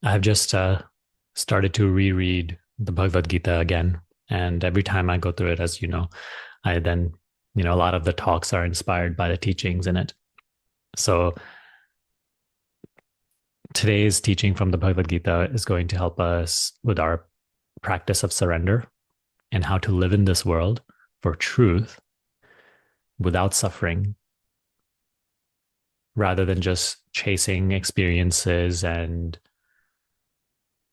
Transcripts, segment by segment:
I've just started to reread the Bhagavad Gita again. And every time I go through it, as you know, I then, a lot of the talks are inspired by the teachings in it. So today's teaching from the Bhagavad Gita is going to help us with our practice of surrender and how to live in this world for truth without suffering, rather than just chasing experiences and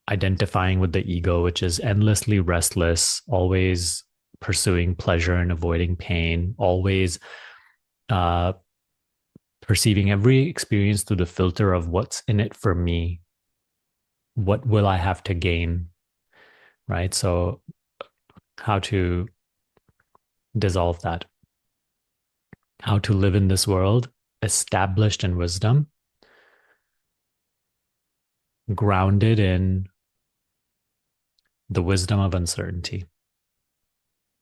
identifying with the ego, which is endlessly restless, always pursuing pleasure and avoiding pain, always uh, perceiving every experience through the filter of what's in it for me. What will I have to gain? Right. So, how to dissolve that, how to live in this world established in wisdom, grounded in the wisdom of uncertainty.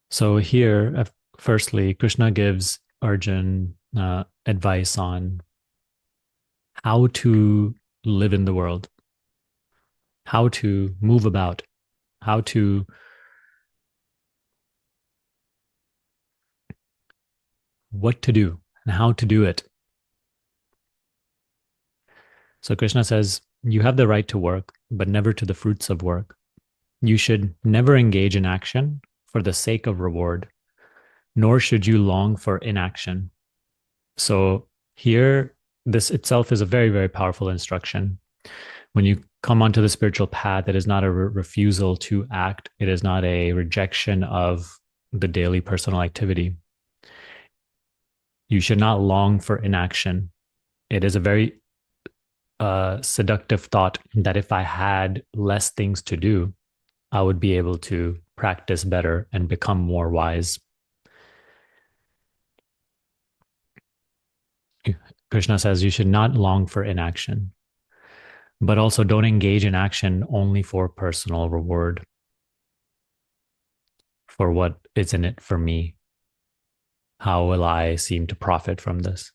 So, here, firstly, Krishna gives Arjun advice on how to live in the world, how to move about, how to what to do and how to do it. So Krishna says, you have the right to work, but never to the fruits of work. You should never engage in action for the sake of reward, nor should you long for inaction. So here, this itself is a very, very powerful instruction. When you come onto the spiritual path, it is not a refusal to act, it is not a rejection of the daily personal activity. You should not long for inaction. It is a very seductive thought that if I had less things to do, I would be able to practice better and become more wise. Krishna says you should not long for inaction, but also don't engage in action only for personal reward, for what is in it for me. How will I seem to profit from this?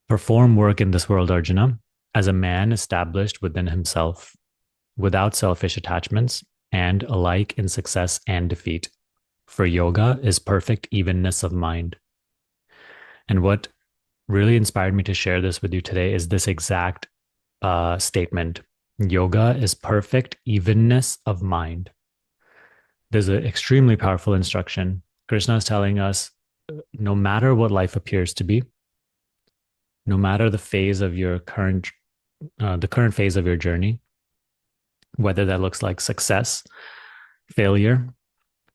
Perform work in this world, Arjuna, as a man established within himself, without selfish attachments, and alike in success and defeat. For yoga is perfect evenness of mind. And what really inspired me to share this with you today is this exact statement. Yoga is perfect evenness of mind. There's an extremely powerful instruction. Krishna is telling us no matter what life appears to be, no matter the phase of your the current phase of your journey, whether that looks like success, failure,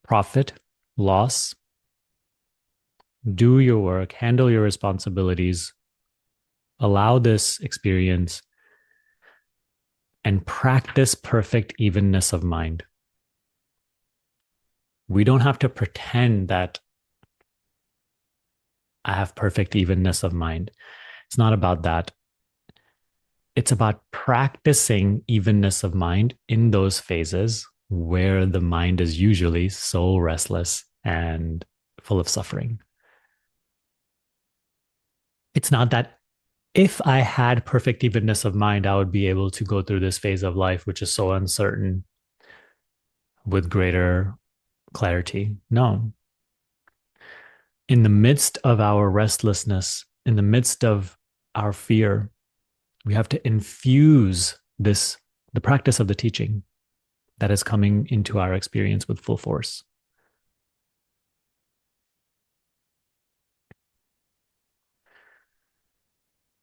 profit, loss, do your work, handle your responsibilities, allow this experience, and practice perfect evenness of mind. We don't have to pretend that I have perfect evenness of mind. It's not about that. It's about practicing evenness of mind in those phases where the mind is usually so restless and full of suffering. It's not that if I had perfect evenness of mind, I would be able to go through this phase of life, which is so uncertain, with greater clarity. No. In the midst of our restlessness, in the midst of our fear, we have to infuse the practice of the teaching that is coming into our experience with full force.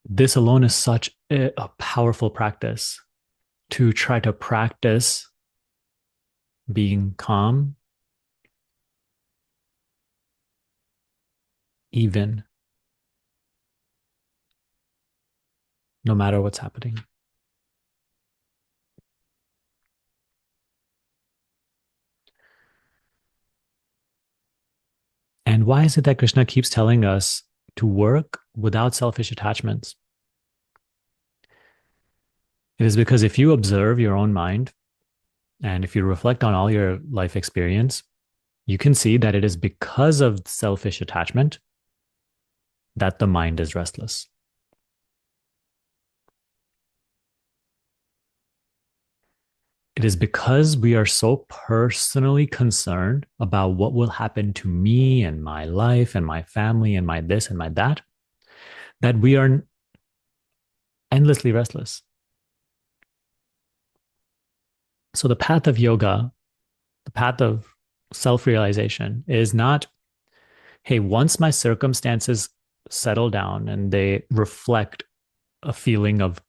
This alone is such a powerful practice, to try to practice being calm, even, no matter what's happening. And why is it that Krishna keeps telling us to work without selfish attachments? It is because if you observe your own mind and if you reflect on all your life experience, you can see that it is because of selfish attachment that the mind is restless. It is because we are so personally concerned about what will happen to me and my life and my family and my this and my that, that we are endlessly restless. So the path of yoga, the path of self realization is not, hey, once my circumstances settle down and they reflect a feeling of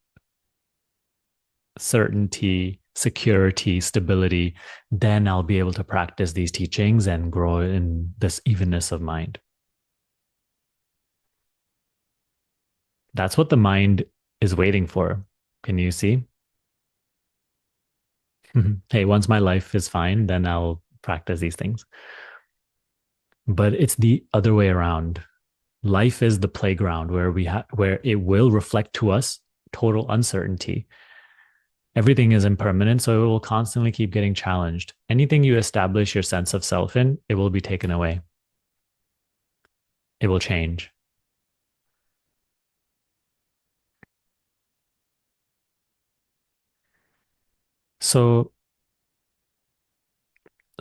certainty, security, stability, then I'll be able to practice these teachings and grow in this evenness of mind. That's what the mind is waiting for. Can you see? Hey, once my life is fine, then I'll practice these things. But it's the other way around. Life is the playground where where it will reflect to us total uncertainty. Everything is impermanent, so it will constantly keep getting challenged. Anything you establish your sense of self in, it will be taken away. It will change. So,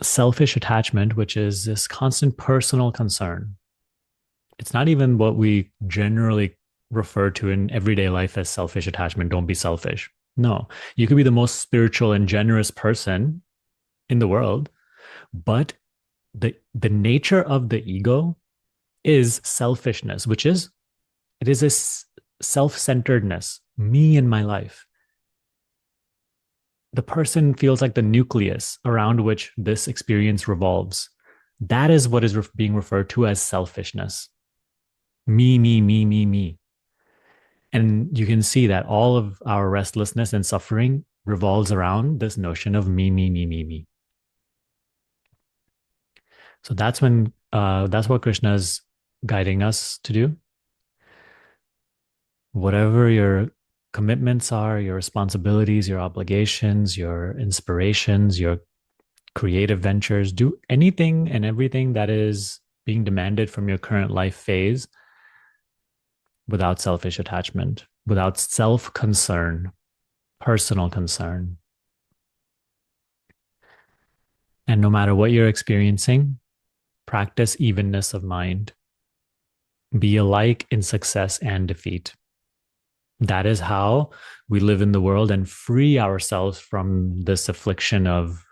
selfish attachment, which is this constant personal concern, it's not even what we generally refer to in everyday life as selfish attachment. Don't be selfish. No, you could be the most spiritual and generous person in the world, but the nature of the ego is selfishness, which is it is a self-centeredness, me and my life. The person feels like the nucleus around which this experience revolves. That is what is being referred to as selfishness. Me. And you can see that all of our restlessness and suffering revolves around this notion of me. So that's what Krishna is guiding us to do. Whatever your commitments are, your responsibilities, your obligations, your inspirations, your creative ventures, do anything and everything that is being demanded from your current life phase without selfish attachment, without self concern, personal concern. And no matter what you're experiencing, practice evenness of mind. Be alike in success and defeat. That is how we live in the world and free ourselves from this affliction of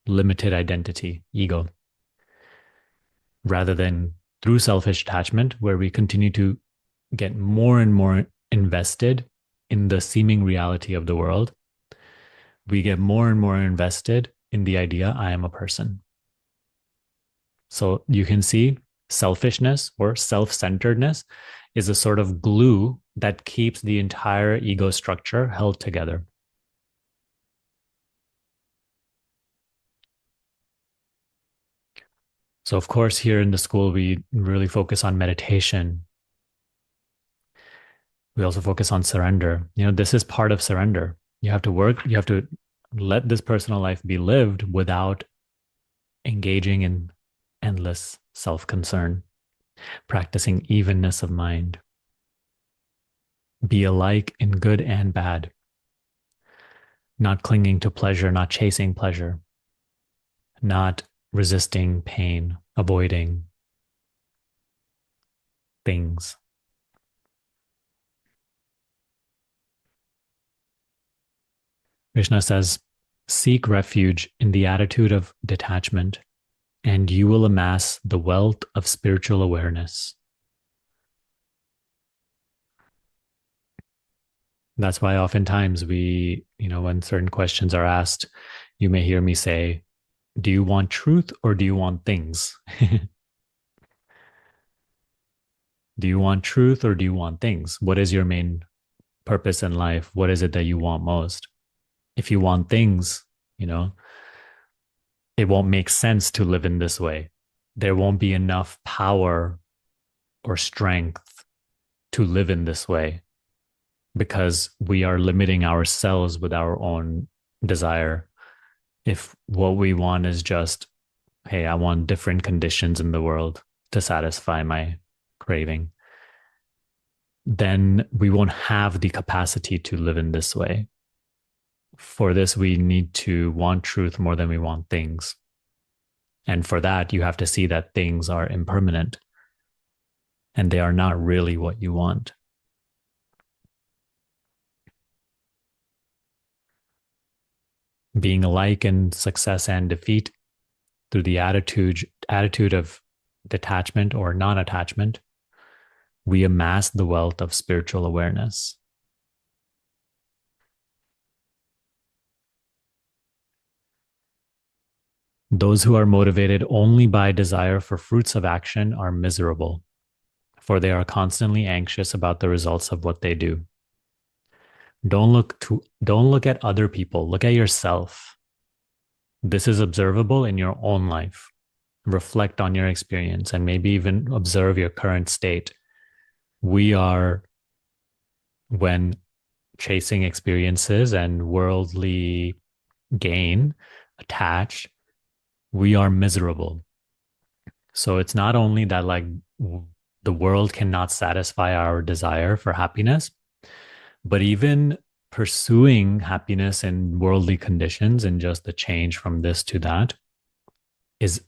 limited identity, ego, rather than through selfish attachment, where we continue to get more and more invested in the seeming reality of the world. We get more and more invested in the idea, I am a person. So you can see selfishness or self centeredness is a sort of glue that keeps the entire ego structure held together. So, of course, here in the school, we really focus on meditation. We also focus on surrender. This is part of surrender. You have to work, you have to let this personal life be lived without engaging in endless self concern, practicing evenness of mind. Be alike in good and bad, not clinging to pleasure, not chasing pleasure, not resisting pain, avoiding things. Krishna says, seek refuge in the attitude of detachment, and you will amass the wealth of spiritual awareness. That's why oftentimes when certain questions are asked, you may hear me say, do you want truth or do you want things? Do you want truth or do you want things? What is your main purpose in life? What is it that you want most? If you want things, it won't make sense to live in this way. There won't be enough power or strength to live in this way because we are limiting ourselves with our own desire. If what we want is just, hey, I want different conditions in the world to satisfy my craving, then we won't have the capacity to live in this way. For this, we need to want truth more than we want things. And for that, you have to see that things are impermanent and they are not really what you want. Being alike in success and defeat through the attitude of detachment or non-attachment, we amass the wealth of spiritual awareness. Those who are motivated only by desire for fruits of action are miserable, for they are constantly anxious about the results of what they do. Don't look at other people, look at yourself. This is observable in your own life. Reflect on your experience and maybe even observe your current state. We are, when chasing experiences and worldly gain attached, we are miserable. So it's not only that like the world cannot satisfy our desire for happiness, but even pursuing happiness in worldly conditions and just the change from this to that is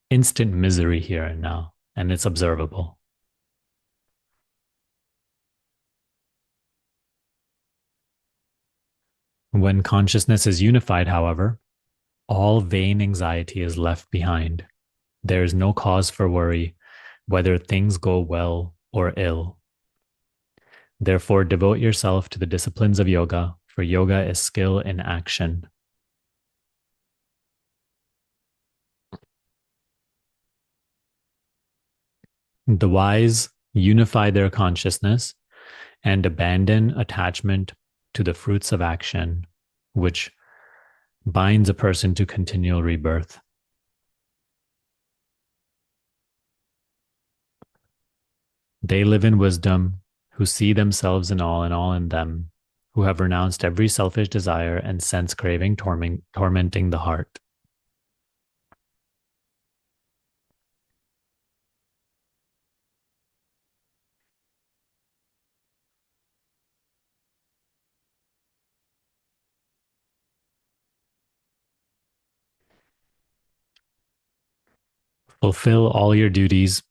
instant misery here and now, and it's observable. When consciousness is unified, however, all vain anxiety is left behind. There is no cause for worry, whether things go well or ill. Therefore, devote yourself to the disciplines of yoga, for yoga is skill in action. The wise unify their consciousness and abandon attachment to the fruits of action, which binds a person to continual rebirth. They live in wisdom, who see themselves in all in them, who have renounced every selfish desire and sense craving tormenting the heart. Fulfill all your duties.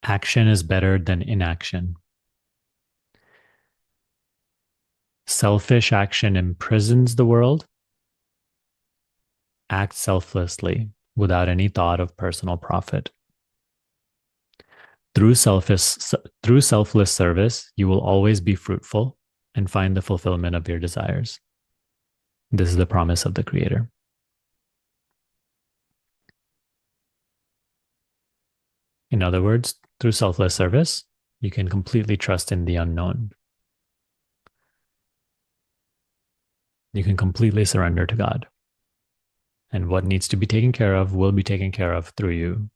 Action is better than inaction. Selfish action imprisons the world. Act selflessly without any thought of personal profit. Through selfless service, you will always be fruitful and find the fulfillment of your desires. This is the promise of the Creator. In other words, through selfless service, you can completely trust in the unknown. You can completely surrender to God. And what needs to be taken care of will be taken care of through you,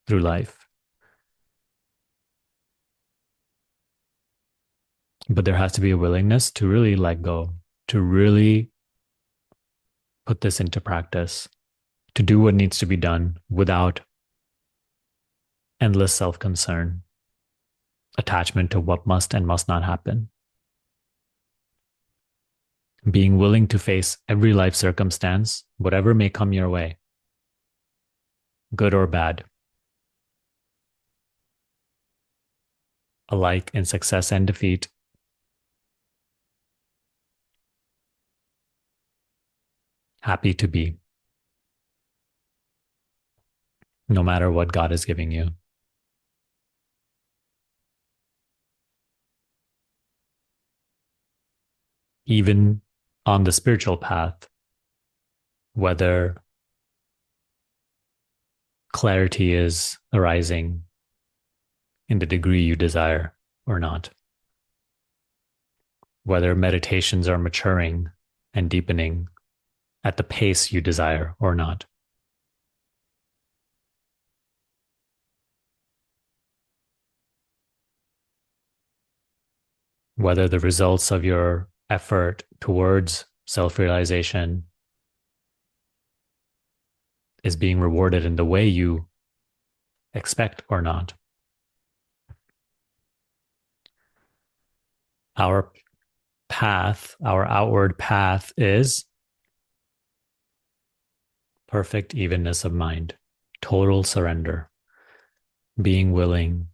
through life. But there has to be a willingness to really let go, to really put this into practice, to do what needs to be done without endless self concern, attachment to what must and must not happen. Being willing to face every life circumstance, whatever may come your way, good or bad, alike in success and defeat, happy to be, no matter what God is giving you. Even on the spiritual path, whether clarity is arising in the degree you desire or not, whether meditations are maturing and deepening at the pace you desire or not, whether the results of your effort towards self realization is being rewarded in the way you expect or not. Our path, our outward path is perfect evenness of mind, total surrender, being willing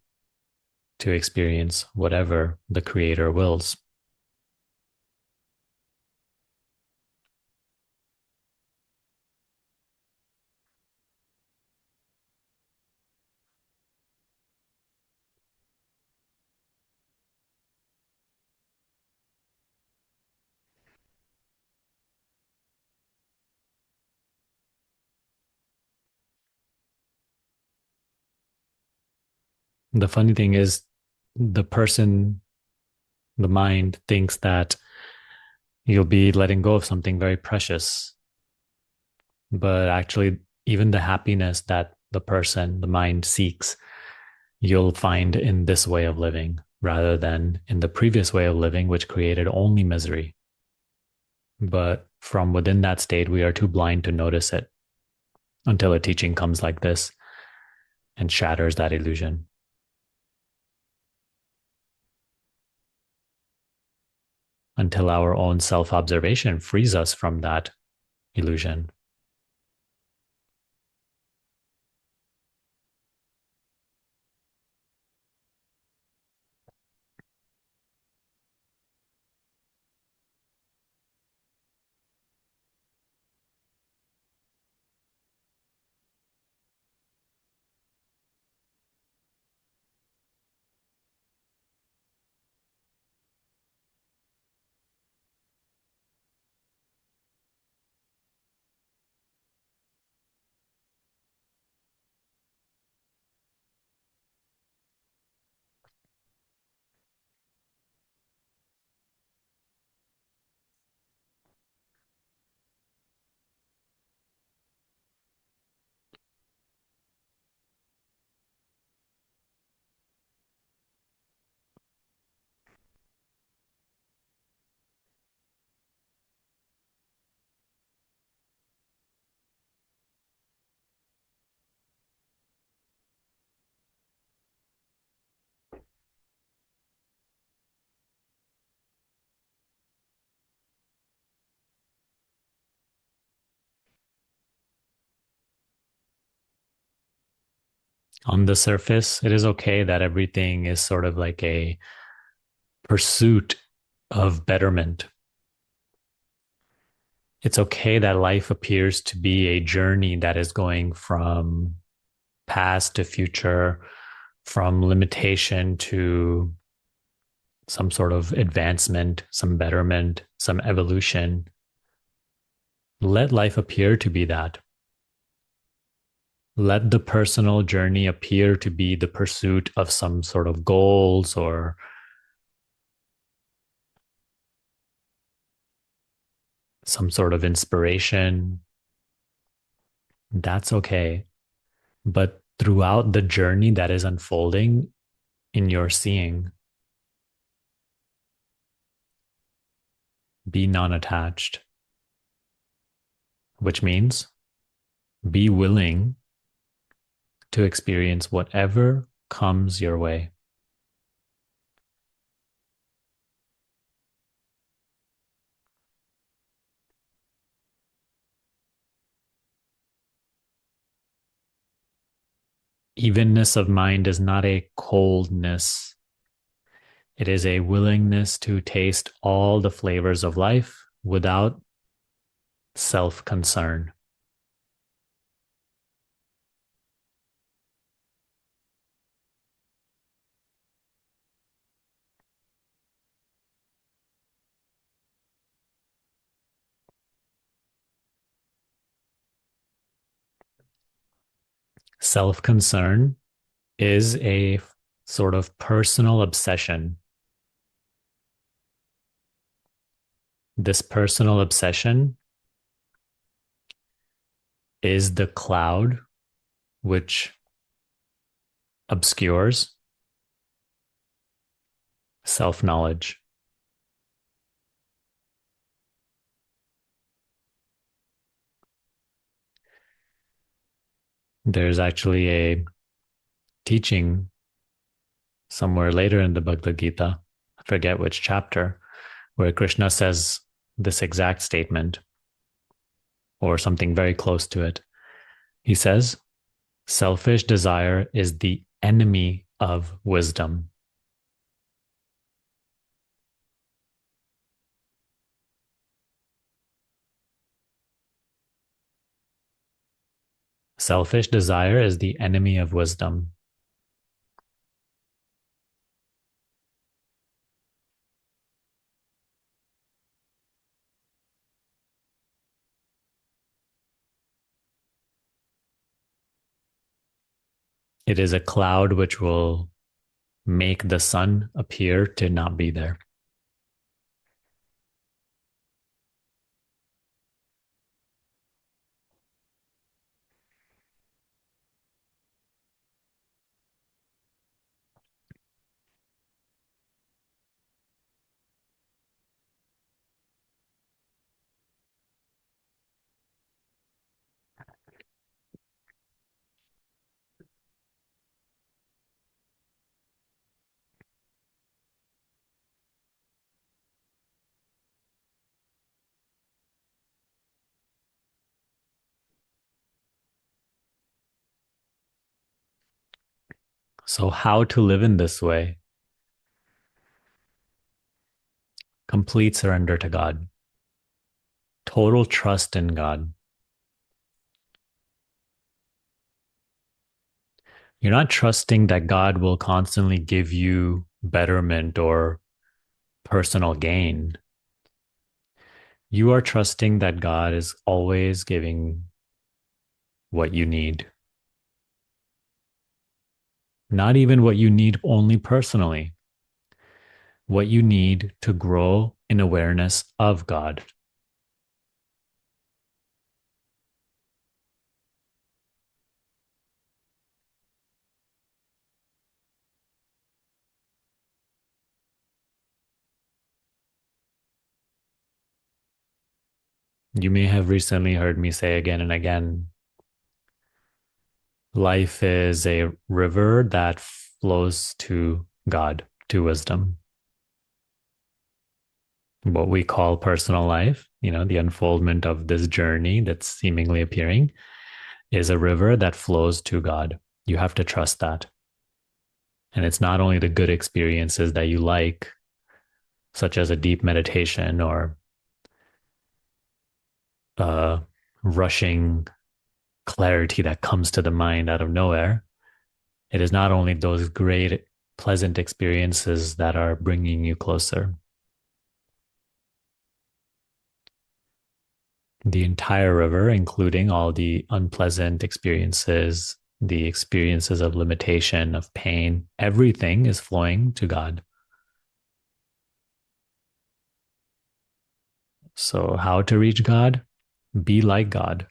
to experience whatever the Creator wills. The funny thing is, the person, the mind, thinks that you'll be letting go of something very precious. But actually, even the happiness that the person, the mind seeks, you'll find in this way of living rather than in the previous way of living, which created only misery. But from within that state, we are too blind to notice it until a teaching comes like this and shatters that illusion. Until our own self observation frees us from that illusion. On the surface, it is okay that everything is sort of like a pursuit of betterment. It's okay that life appears to be a journey that is going from past to future, from limitation to some sort of advancement, some betterment, some evolution. Let life appear to be that. Let the personal journey appear to be the pursuit of some sort of goals or some sort of inspiration. That's okay. But throughout the journey that is unfolding in your seeing, be non attached, which means be willing to experience whatever comes your way. Evenness of mind is not a coldness, it is a willingness to taste all the flavors of life without self concern. Self concern is a sort of personal obsession. This personal obsession is the cloud which obscures self knowledge. There's actually a teaching somewhere later in the Bhagavad Gita, I forget which chapter, where Krishna says this exact statement or something very close to it. He says, selfish desire is the enemy of wisdom. Selfish desire is the enemy of wisdom. It is a cloud which will make the sun appear to not be there. So, how to live in this way? Complete surrender to God, total trust in God. You're not trusting that God will constantly give you betterment or personal gain. You are trusting that God is always giving what you need, not even what you need only personally, what you need to grow in awareness of God. You may have recently heard me say again and again, life is a river that flows to God, to wisdom. What we call personal life, the unfoldment of this journey that's seemingly appearing, is a river that flows to God. You have to trust that. And it's not only the good experiences that you like, such as a deep meditation or uh, rushing clarity that comes to the mind out of nowhere. It is not only those great, pleasant experiences that are bringing you closer. The entire river, including all the unpleasant experiences, the experiences of limitation, of pain, everything is flowing to God. So, how to reach God? Be like God,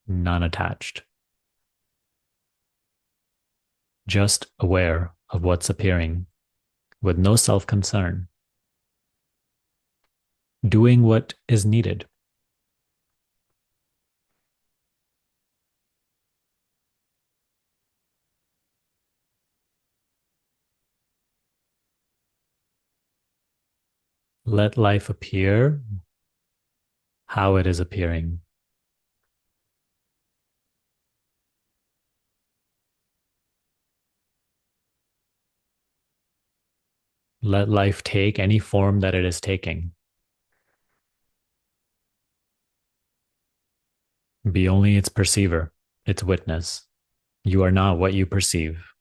non attached, just aware of what's appearing with no self concern, doing what is needed. Let life appear how it is appearing. Let life take any form that it is taking. Be only its perceiver, its witness. You are not what you perceive.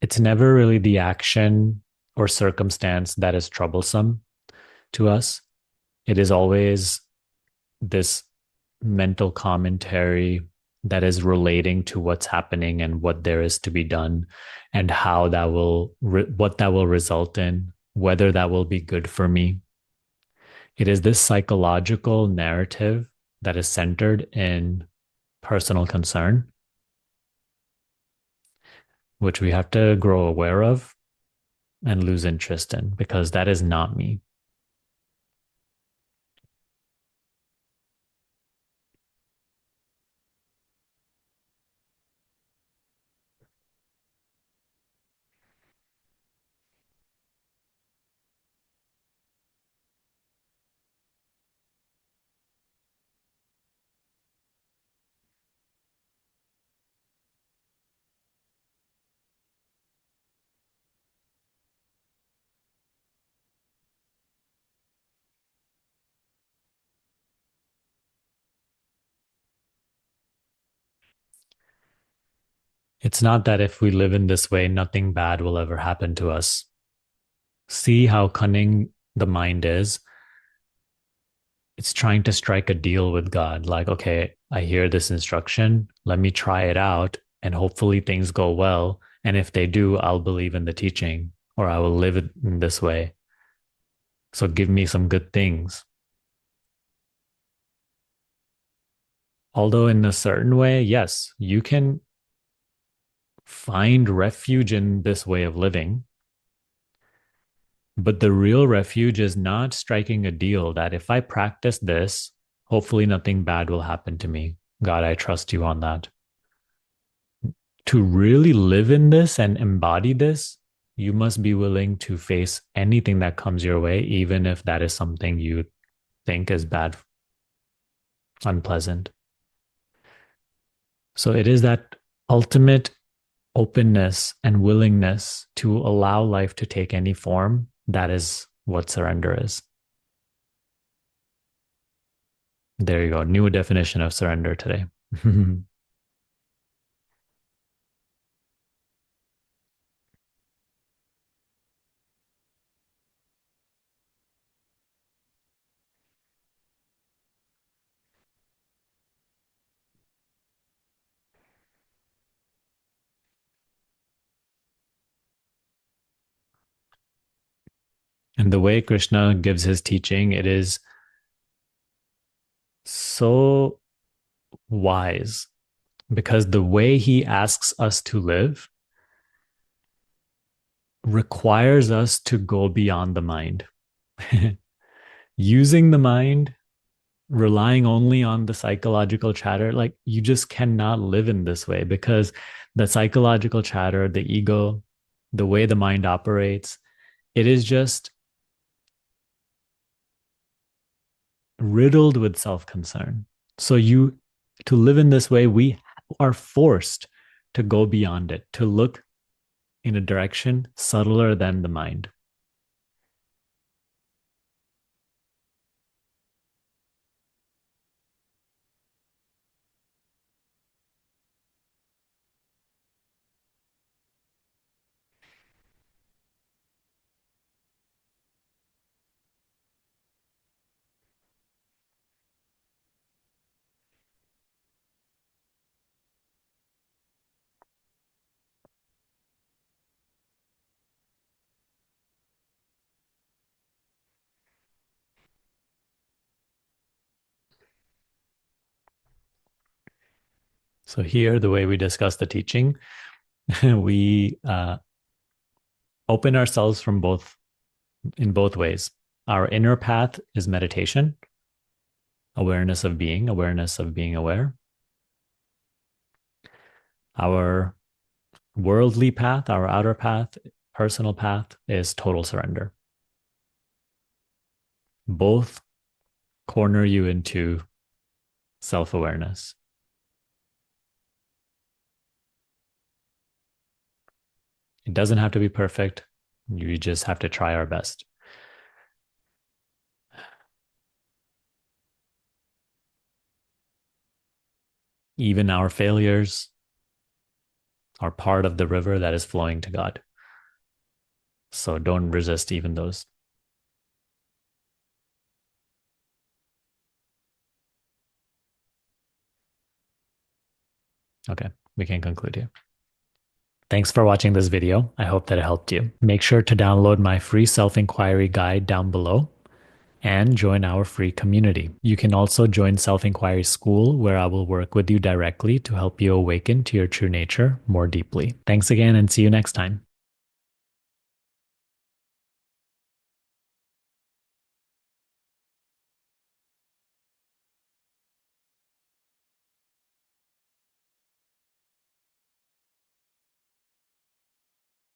It's never really the action or circumstance that is troublesome to us. It is always this mental commentary that is relating to what's happening and what there is to be done and how that will what that will result in, whether that will be good for me. It is this psychological narrative that is centered in personal concern, which we have to grow aware of and lose interest in because that is not me. It's not that if we live in this way, nothing bad will ever happen to us. See how cunning the mind is. It's trying to strike a deal with God. Like, okay, I hear this instruction. Let me try it out. And hopefully things go well. And if they do, I'll believe in the teaching or I will live it in this way. So give me some good things. Although, in a certain way, yes, you can find refuge in this way of living. But the real refuge is not striking a deal that if I practice this, hopefully nothing bad will happen to me. God, I trust you on that. To really live in this and embody this, you must be willing to face anything that comes your way, even if that is something you think is bad, unpleasant. So it is that ultimate openness and willingness to allow life to take any form. That is what surrender is. There you go. New definition of surrender today. And the way Krishna gives his teaching, it is so wise because the way he asks us to live requires us to go beyond the mind. Using the mind, relying only on the psychological chatter, like you just cannot live in this way because the psychological chatter, the ego, the way the mind operates, it is just riddled with self-concern. So you to live in this way, we are forced to go beyond it, to look in a direction subtler than the mind. So here, the way we discuss the teaching, we open ourselves from both in both ways. Our inner path is meditation, awareness of being aware. Our worldly path, our outer path, personal path is total surrender. Both corner you into self awareness. It doesn't have to be perfect. You just have to try our best. Even our failures are part of the river that is flowing to God. So don't resist even those. Okay, we can conclude here. Thanks for watching this video. I hope that it helped you. Make sure to download my free self-inquiry guide down below. and join our free community. You can also join Self Inquiry School, where I will work with you directly to help you awaken to your true nature more deeply. Thanks again, and see you next time.